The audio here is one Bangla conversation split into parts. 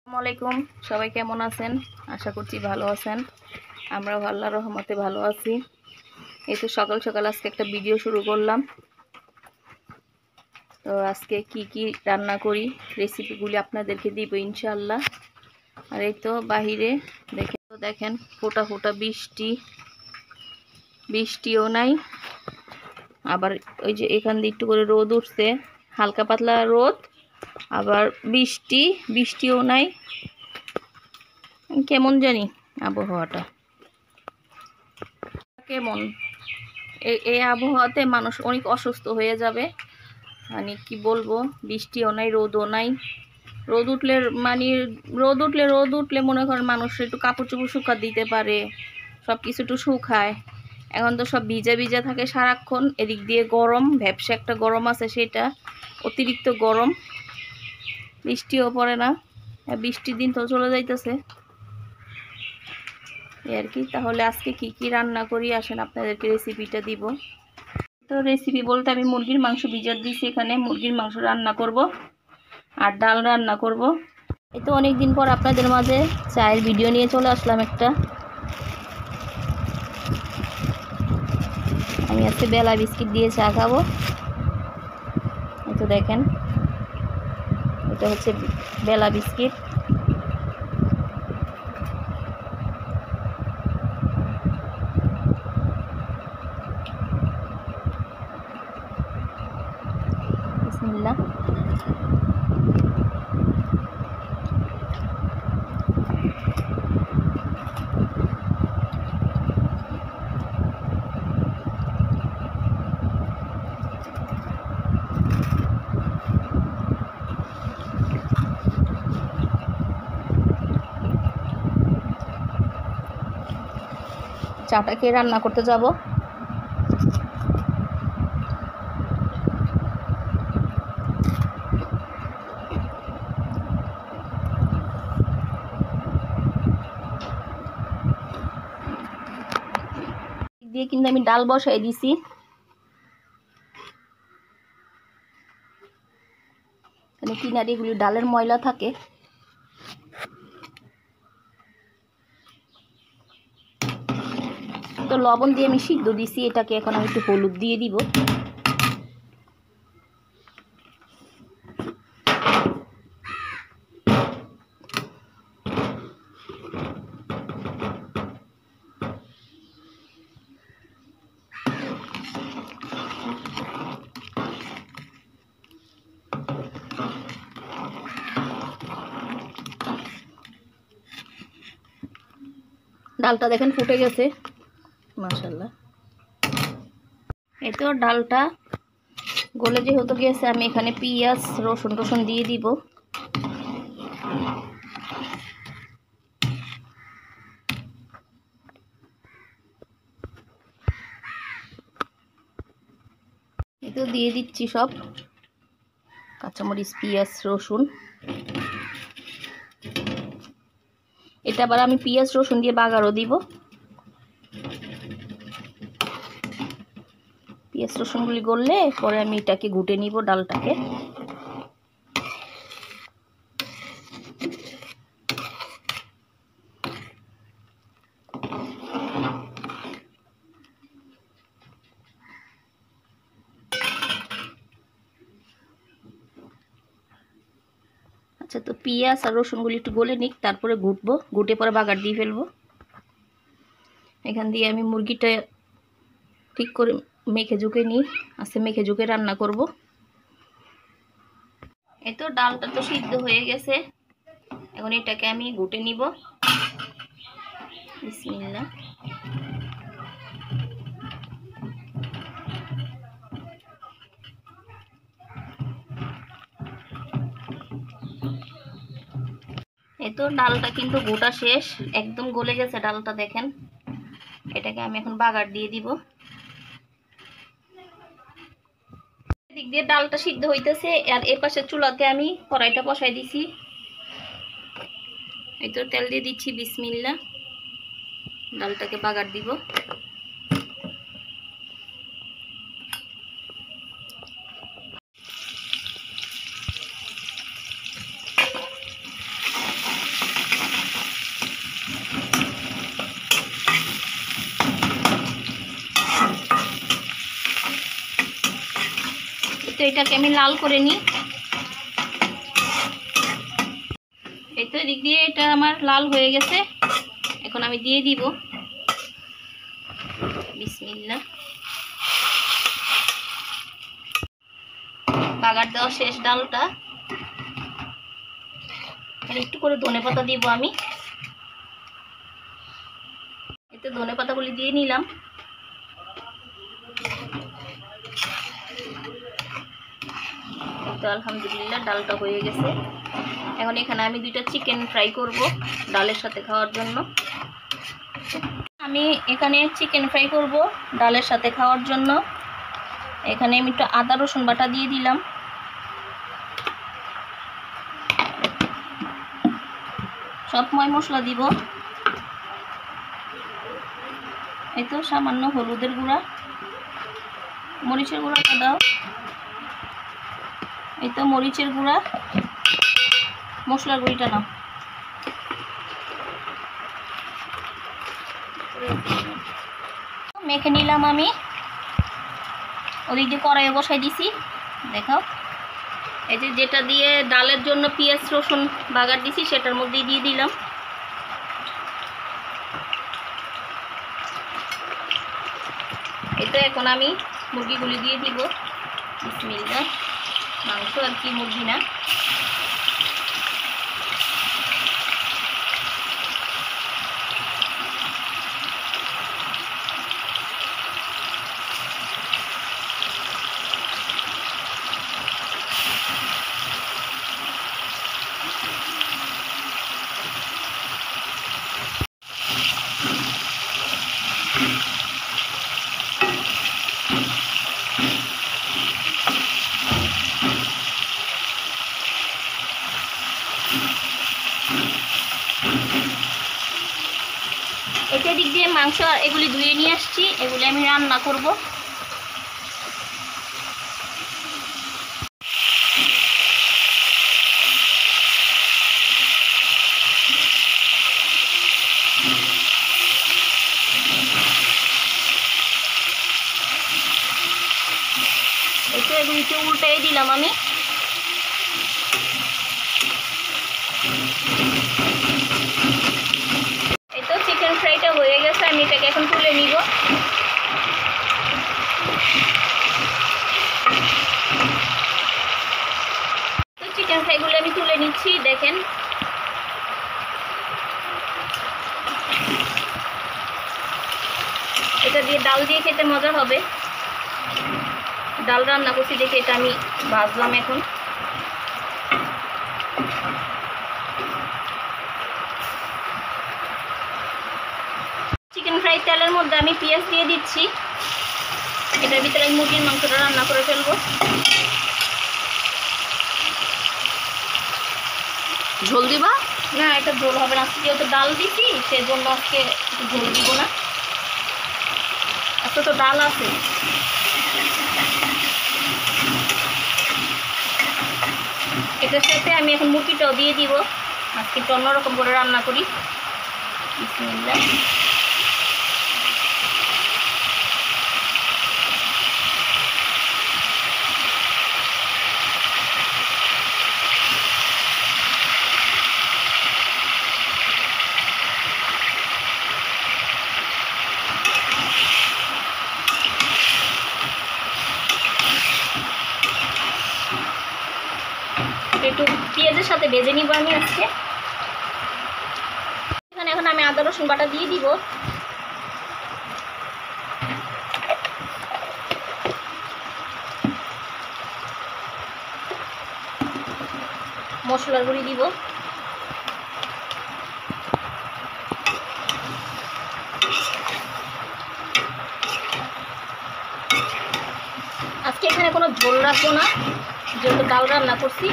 আসসালামাইকুম, সবাই কেমন আছেন? আশা করছি ভালো আছেন। আমরাও আল্লাহর রহমতে ভালো আছি। এই তো সকাল সকাল আজকে একটা ভিডিও শুরু করলাম। তো আজকে কি কি রান্না করি রেসিপিগুলি আপনাদেরকে দিব ইনশাআল্লাহ। আর এই তো বাহিরে দেখেন ফোটা ফোটা বৃষ্টিও নাই, আবার ওই যে এখান দিয়ে একটু করে রোদ উঠছে, হালকা পাতলা রোদ, আবার বৃষ্টিও নাই। কেমন জানি আবহাওয়াটা কেমন, এই আবহাওয়াতে মানুষ অনেক অসুস্থ হয়ে যাবে। মানে কি বলবো, বৃষ্টিও নাই রোদও নাই। রোদ উঠলে মনে করেন মানুষ একটু কাপড় চোপড় শুকা দিতে পারে, সব কিছু একটু শুকায়। এখন তো সব ভিজা ভিজা থাকে সারাক্ষণ। এদিক দিয়ে গরম, ভ্যাপসা একটা গরম আছে, সেটা অতিরিক্ত গরম। বৃষ্টিও পড়ে না, বৃষ্টির দিন তো চলে যাইতেছে আর কি। তাহলে আজকে কি কি রান্না করি আসেন আপনাদেরকে রেসিপিটা দিব। তো রেসিপি বলতে আমি মুরগির মাংস ভিজাতে দিয়েছি, এখানে মুরগির মাংস রান্না করব আর ডাল রান্না করব। এই তো অনেকদিন পর আপনাদের মাঝে চায়ের ভিডিও নিয়ে চলে আসলাম একটা। আমি আজকে বেলা বিস্কিট দিয়ে চা খাবো। এই তো দেখেন, এটা হচ্ছে বেলা বিস্কিট। বিসমিল্লাহ। চাটা খেয়ে রান্না করতে যাব। দিয়ে কিন্তু আমি ডাল বসাই দিছি। এখানে কিনারে এগুলি ডালের ময়লা থাকে। তো লবণ দিয়ে আমি সিদ্ধ দিছি, এটাকে এখন আমি একটু হলুদ দিয়ে দিব। ডালটা দেখেন ফুটে গেছে, মাশাআল্লাহ। এই তো ডালটা গলে যেহেতু গেছে, আমি এখানে পেঁয়াজ রসুন দিয়ে দিব। এই তো দিয়ে দিচ্ছি সব কাঁচামরিচ, পেঁয়াজ, রসুন। এটা আবার আমি পেঁয়াজ রসুন দিয়ে বাগারও দিব। পেঁয়াজ রসুনগুলি গললে পরে আমি এটাকে ঘুটে নিব, ডালটাকে। আচ্ছা, তো পেঁয়াজ আর রসুনগুলি একটু গলে নিক, তারপরে ঘুটবো, ঘুটে পরে বাগার দিয়ে ফেলবো। এখান দিয়ে আমি মুরগিটা ঠিক করে মেখে ঝুঁকে নিই, মেখে ঝুঁকে রান্না করব। এই তো ডালটা তো সিদ্ধ হয়ে গেছে, এখন এটাকে আমি ঘুটে নিব। বিসমিল্লাহ। এই তো ডালটা কিন্তু গোটা শেষ, একদম গলে গেছে ডালটা, দেখেন। এটাকে আমি এখন বাগার দিয়ে দিব। এদিক দিয়ে ডালটা সিদ্ধ হইতেছে, আর এ পাশে চুলাতে আমি কড়াইটা বসাই দিছি। এই তো তেল দিয়ে দিচ্ছি, বিসমিল্লাহ। ডালটাকে বাগার দিব। এটাকে আমি লাল করে নিই। এই তো এদিক দিয়ে এটা আমার লাল হয়ে গেছে, এখন আমি দিয়ে দিব। বিসমিল্লাহ। বাগার দেওয়া শেষ ডালটা, একটু করে ধনেপাতা দিব আমি। এতে ধনেপাতাগুলি দিয়ে নিলাম। তো আলহামদুলিল্লাহ ডালটা হয়ে গেছে। এখন এখানে আমি 2টা চিকেন ফ্রাই করব ডালের সাথে খাওয়ার জন্য। আমি এখানে চিকেন ফ্রাই করব ডালের সাথে খাওয়ার জন্য। এখানে আমি একটু আদা রসুন বাটা দিয়ে দিলাম। সব মশলা দিব। এই তো সামান্য হলুদের গুঁড়া, মরিচের গুঁড়াটা দাও। এই তো মরিচের গুঁড়া, মশলার গুঁড়িটা নাও। মেখে নিলাম আমি। ওদিক দিয়ে কড়াইয়ে বসাই দিছি, দেখাও। এই যে যেটা দিয়ে ডালের জন্য পেঁয়াজ রসুন বাগার দিছি সেটার মধ্যেই দিয়ে দিলাম। এই তো এখন আমি মুরগিগুলি দিয়ে দিব। বিসমিল্লাহ। মাংস আর কি, মুরগি না। এতে দিক দিয়ে মাংস এগুলি ধুয়ে নিয়ে আসছি, এগুলি আমি রান্না করব। এতে এগুলিকে উল্টাই দিলাম আমি। এই তো চিকেন ফ্রাইটা হয়ে গেছে, আমি এটাকে এখন তুলে নিব। তো চিকেন ফ্রাইগুলো আমি তুলে নিচ্ছি, দেখেন। এটা দিয়ে ডাল দিয়ে খেতে মজা হবে। ডাল রান্না করছি দেখে এটা আমি ভাজলাম এখন। চিকেন ফ্রাই তেলের মধ্যে আমি পেঁয়াজ দিয়ে দিচ্ছি। এটার ভিতরে আমি মুরগির মাংসটা রান্না করে ফেলবো। ঝোল দিবা না? এটা ঝোল হবে না, আজকে যেহেতু ডাল দিচ্ছি সেজন্য আজকে ঝোল দিব না। আজকে তো ডাল আছে। এটার সাথে আমি এখন মুরগিটাও দিয়ে দিব। আজকে একটু অন্যরকম করে রান্না করি। বিসমিল্লাহ। একটু পেঁয়াজের সাথে ভেজে নিব আমি আজকে। এখানে এখন আমি আদা রসুন বাটা দিয়ে দিব। মশলার গুঁড়ি দিব। আজকে এখানে কোনো ঝোল রাখবো না, যেহেতু ডাল রান্না করছি।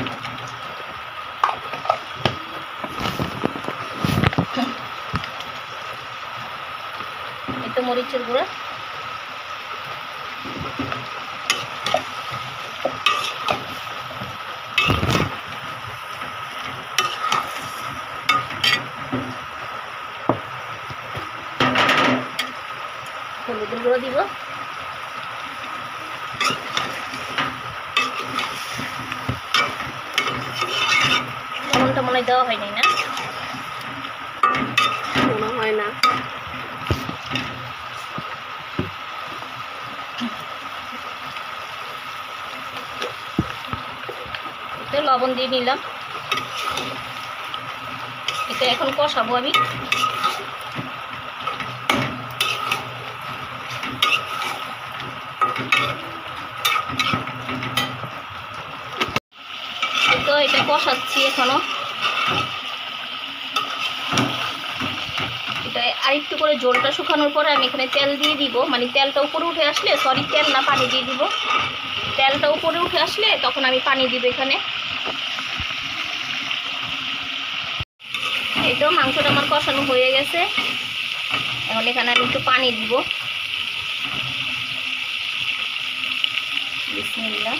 একটু মরিচের গুঁড়া, হলুদের গুঁড়ো দিব। মনে দেওয়া হয়নি না, মনে হয় না। তো লবণ দিয়ে নিলাম, এটা এখন কষাবো আমি। তো এটা কষাচ্ছি এখনো, এটা আরেকটু করে ঝোলটা শুকানোর পরে আমি এখানে তেল দিয়ে দিব, মানে তেলটা উপরে উঠে আসলে, সরি তেল না পানি দিয়ে দিব, তেলটা উপরে উঠে আসলে তখন আমি পানি দিব এখানে। এই তো মাংসটা আমার কষানো হয়ে গেছে, এখন এখানে আমি একটু পানি দিব। বিসমিল্লাহ।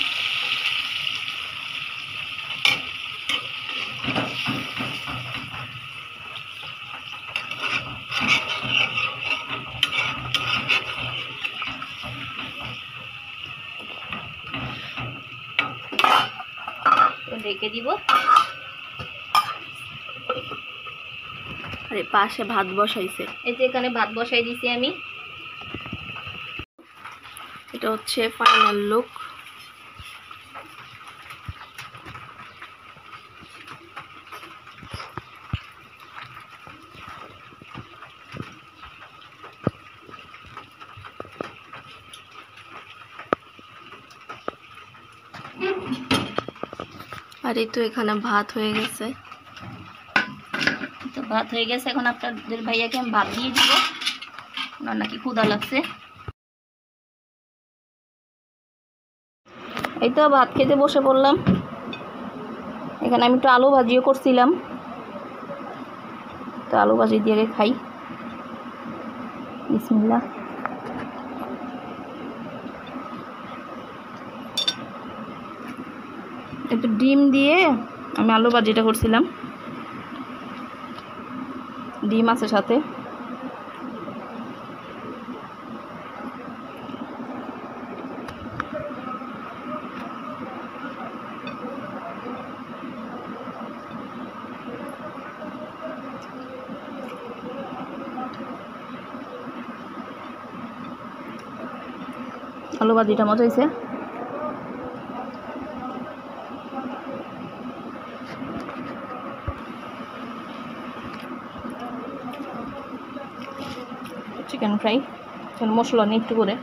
ঢেকে দিব। আরে পাশে ভাত বসাইছে, এই যে এখানে ভাত বসাই দিছি আমি। এটা হচ্ছে ফাইনাল লুক। আর এই তো এখানে ভাত হয়ে গেছে। তো ভাত হয়ে গেছে, এখন আপনাদের ভাইয়াকে আমি ভাত দিয়ে দিব, ওনার নাকি ক্ষুধা লাগছে। এই তো ভাত খেতে বসে পড়লাম। এখানে আমি একটু আলু ভাজিও করছিলাম, তো আলু ভাজি দিয়ে খাই। বিসমিল্লাহ। একটু ডিম দিয়ে আমি আলু ভাজিটা করছিলাম, ডিম আছে সাথে। আলু ভাজিটা মজা হয়েছে। চিকেন ফ্রাই, মশলা নিয়ে একটু করে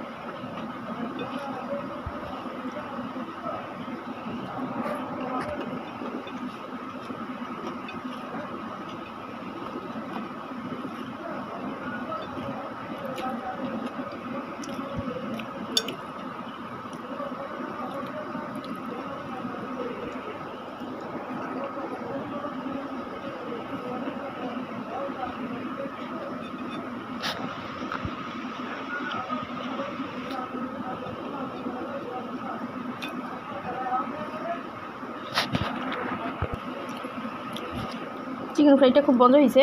চিকেন ফ্রাইটা খুব মজা হয়েছে।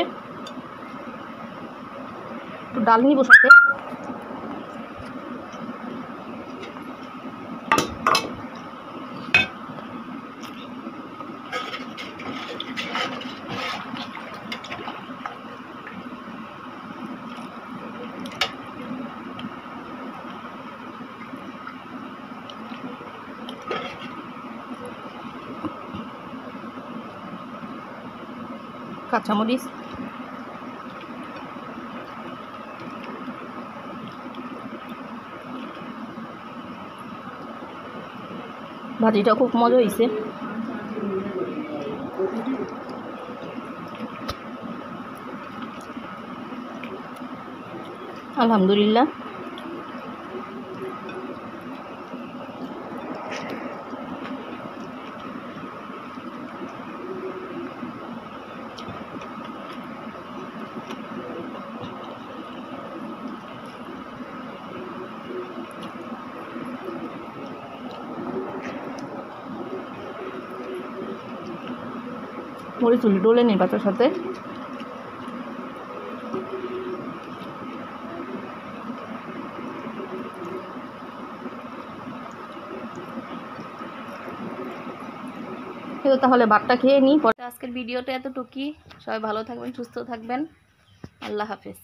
একটু ডাল নিব সাথে। কাঁচামরিচ, ভাজিটা খুব মজা হয়েছে। আলহামদুলিল্লাহ। মরিচ ডলে নিই ভাতের সাথে। তাহলে ভাতটা খেয়ে নিই, পরে আজকের ভিডিওটা এতটুকুই। সবাই ভালো থাকবেন, সুস্থ থাকবেন। আল্লাহ হাফেজ।